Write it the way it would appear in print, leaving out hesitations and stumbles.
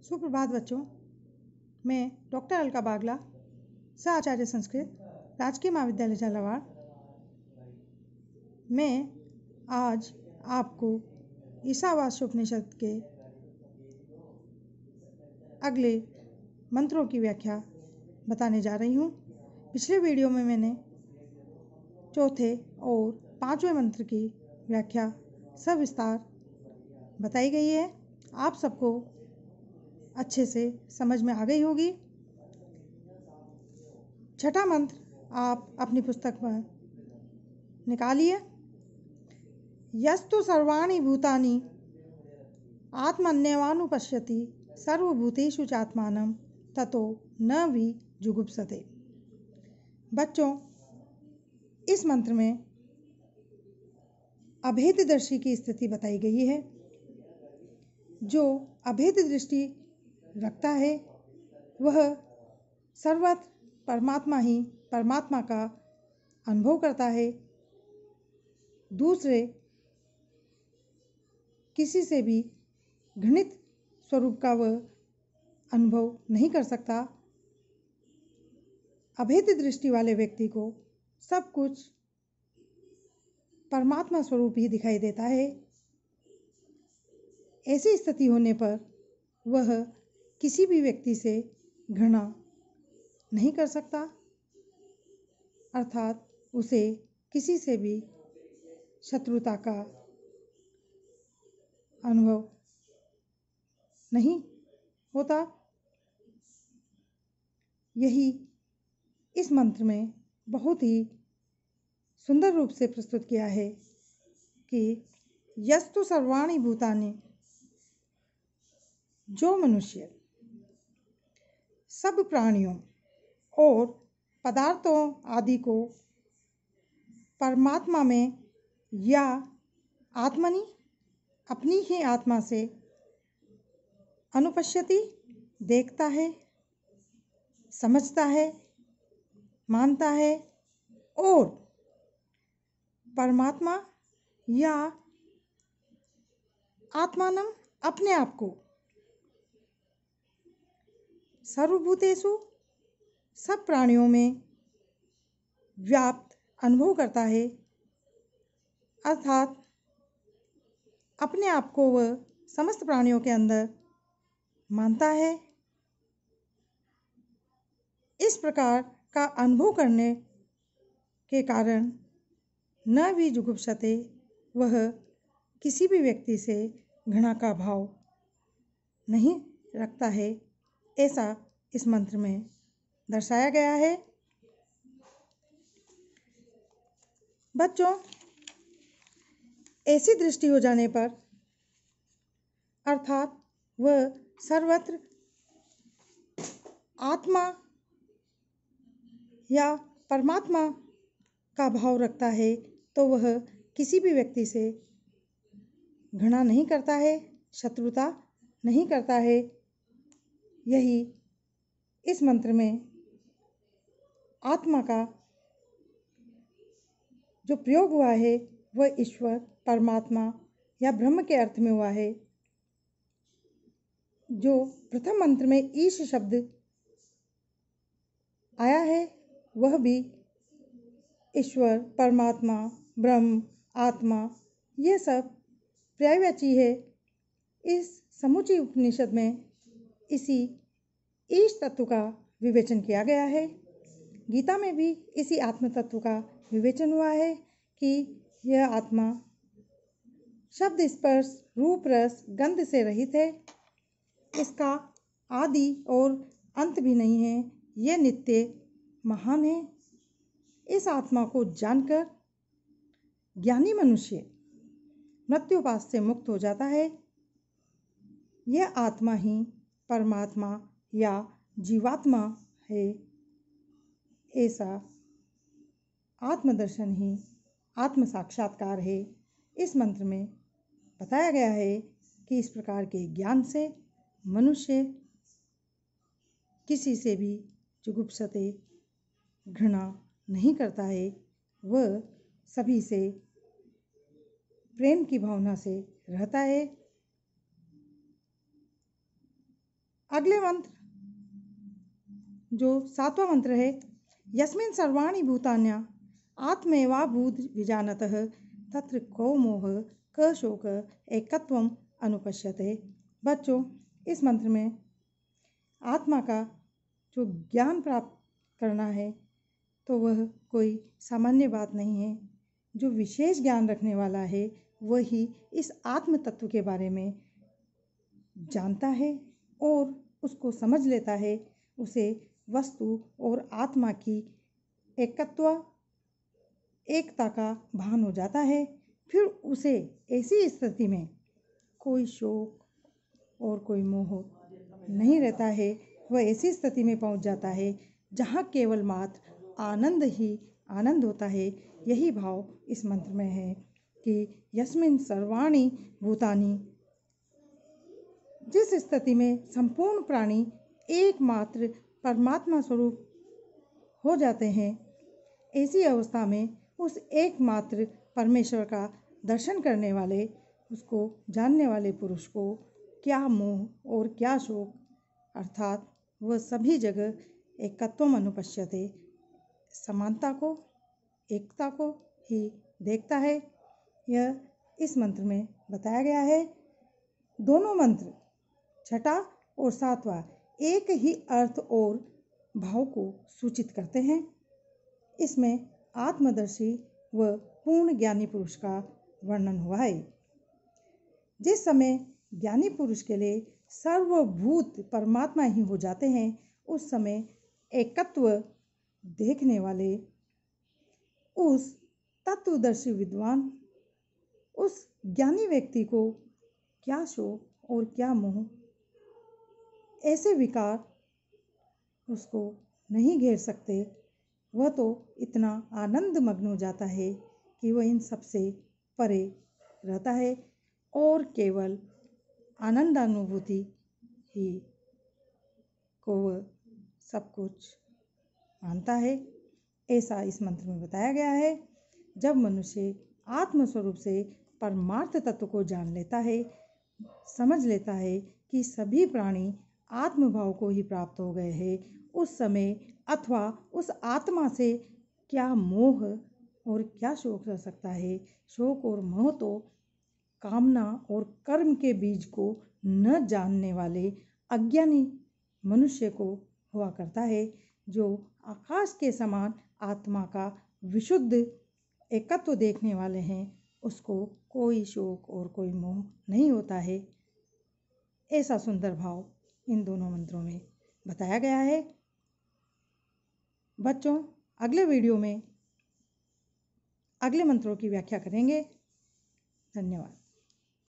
सुप्रभात बच्चों। मैं डॉक्टर अलका बागला, सह आचार्य संस्कृत, राजकीय महाविद्यालय झालावाड़। मैं आज आपको ईशावास्योपनिषद के अगले मंत्रों की व्याख्या बताने जा रही हूँ। पिछले वीडियो में मैंने चौथे और पांचवें मंत्र की व्याख्या सविस्तार बताई गई है। आप सबको अच्छे से समझ में आ गई होगी। छठा मंत्र आप अपनी पुस्तक में निकालिए। यस्तु सर्वाणि भूतानि आत्मन्यवानुपश्यति सर्वभूतेषु चात्मानं ततो न विजुगुप्सते। बच्चों, इस मंत्र में अभेददर्शी की स्थिति बताई गई है। जो अभेद दृष्टि रखता है वह सर्वत्र परमात्मा ही परमात्मा का अनुभव करता है। दूसरे किसी से भी घृणित स्वरूप का वह अनुभव नहीं कर सकता। अभेद दृष्टि वाले व्यक्ति को सब कुछ परमात्मा स्वरूप ही दिखाई देता है। ऐसी स्थिति होने पर वह किसी भी व्यक्ति से घृणा नहीं कर सकता, अर्थात उसे किसी से भी शत्रुता का अनुभव नहीं होता। यही इस मंत्र में बहुत ही सुंदर रूप से प्रस्तुत किया है कि यस्तु सर्वाणि भूतानि, जो मनुष्य सब प्राणियों और पदार्थों आदि को परमात्मा में या आत्मनि अपनी ही आत्मा से अनुपश्यति देखता है, समझता है, मानता है और परमात्मा या आत्मानम अपने आप को सर्वभूतेषु सब प्राणियों में व्याप्त अनुभव करता है, अर्थात अपने आप को वह समस्त प्राणियों के अंदर मानता है। इस प्रकार का अनुभव करने के कारण न भी जुगुप्सते, वह किसी भी व्यक्ति से घृणा का भाव नहीं रखता है। ऐसा इस मंत्र में दर्शाया गया है। बच्चों, ऐसी दृष्टि हो जाने पर अर्थात वह सर्वत्र आत्मा या परमात्मा का भाव रखता है, तो वह किसी भी व्यक्ति से घृणा नहीं करता है, शत्रुता नहीं करता है। यही इस मंत्र में आत्मा का जो प्रयोग हुआ है वह ईश्वर, परमात्मा या ब्रह्म के अर्थ में हुआ है। जो प्रथम मंत्र में ईश शब्द आया है वह भी ईश्वर, परमात्मा, ब्रह्म, आत्मा ये सब पर्यायवाची है। इस समूची उपनिषद में इसी ईश तत्व का विवेचन किया गया है। गीता में भी इसी आत्म तत्व का विवेचन हुआ है कि यह आत्मा शब्द, स्पर्श, रूप, रस, गंध से रहित है। इसका आदि और अंत भी नहीं है। यह नित्य महान है। इस आत्मा को जानकर ज्ञानी मनुष्य मृत्युपाश से मुक्त हो जाता है। यह आत्मा ही परमात्मा या जीवात्मा है। ऐसा आत्मदर्शन ही आत्म साक्षात्कार है। इस मंत्र में बताया गया है कि इस प्रकार के ज्ञान से मनुष्य किसी से भी जुगुप्सते घृणा नहीं करता है। वह सभी से प्रेम की भावना से रहता है। अगले मंत्र जो 7वां मंत्र है, यस्मिन् सर्वाणि भूतान्या आत्मैवाभूत विजानतः तत्र को मोह क शोक एकत्वम अनुपश्यते। बच्चों, इस मंत्र में आत्मा का जो ज्ञान प्राप्त करना है तो वह कोई सामान्य बात नहीं है। जो विशेष ज्ञान रखने वाला है वही इस आत्म तत्व के बारे में जानता है और उसको समझ लेता है। उसे वस्तु और आत्मा की एकता का भान हो जाता है। फिर उसे ऐसी स्थिति में कोई शोक और कोई मोह नहीं रहता है। वह ऐसी स्थिति में पहुंच जाता है जहां केवल मात्र आनंद ही आनंद होता है। यही भाव इस मंत्र में है कि यस्मिन् सर्वाणि भूतानि, जिस स्थिति में संपूर्ण प्राणी एकमात्र परमात्मा स्वरूप हो जाते हैं, ऐसी अवस्था में उस एकमात्र परमेश्वर का दर्शन करने वाले, उसको जानने वाले पुरुष को क्या मोह और क्या शोक, अर्थात वह सभी जगह एकत्वम अनुपश्यते, समानता को, एकता को ही देखता है। यह इस मंत्र में बताया गया है। दोनों मंत्र 6वां और 7वां एक ही अर्थ और भाव को सूचित करते हैं। इसमें आत्मदर्शी व पूर्ण ज्ञानी पुरुष का वर्णन हुआ है। जिस समय ज्ञानी पुरुष के लिए सर्वभूत परमात्मा ही हो जाते हैं, उस समय एकत्व देखने वाले उस तत्वदर्शी विद्वान, उस ज्ञानी व्यक्ति को क्या शोक और क्या मोह, ऐसे विकार उसको नहीं घेर सकते। वह तो इतना आनंद मग्न हो जाता है कि वह इन सबसे परे रहता है और केवल आनंदानुभूति ही को वह सब कुछ मानता है। ऐसा इस मंत्र में बताया गया है। जब मनुष्य आत्मस्वरूप से परमार्थ तत्व को जान लेता है, समझ लेता है कि सभी प्राणी आत्मभाव को ही प्राप्त हो गए हैं, उस समय अथवा उस आत्मा से क्या मोह और क्या शोक रह सकता है। शोक और मोह तो कामना और कर्म के बीज को न जानने वाले अज्ञानी मनुष्य को हुआ करता है। जो आकाश के समान आत्मा का विशुद्ध एकत्व देखने वाले हैं, उसको कोई शोक और कोई मोह नहीं होता है। ऐसा सुंदर भाव इन दोनों मंत्रों में बताया गया है। बच्चों, अगले वीडियो में अगले मंत्रों की व्याख्या करेंगे। धन्यवाद।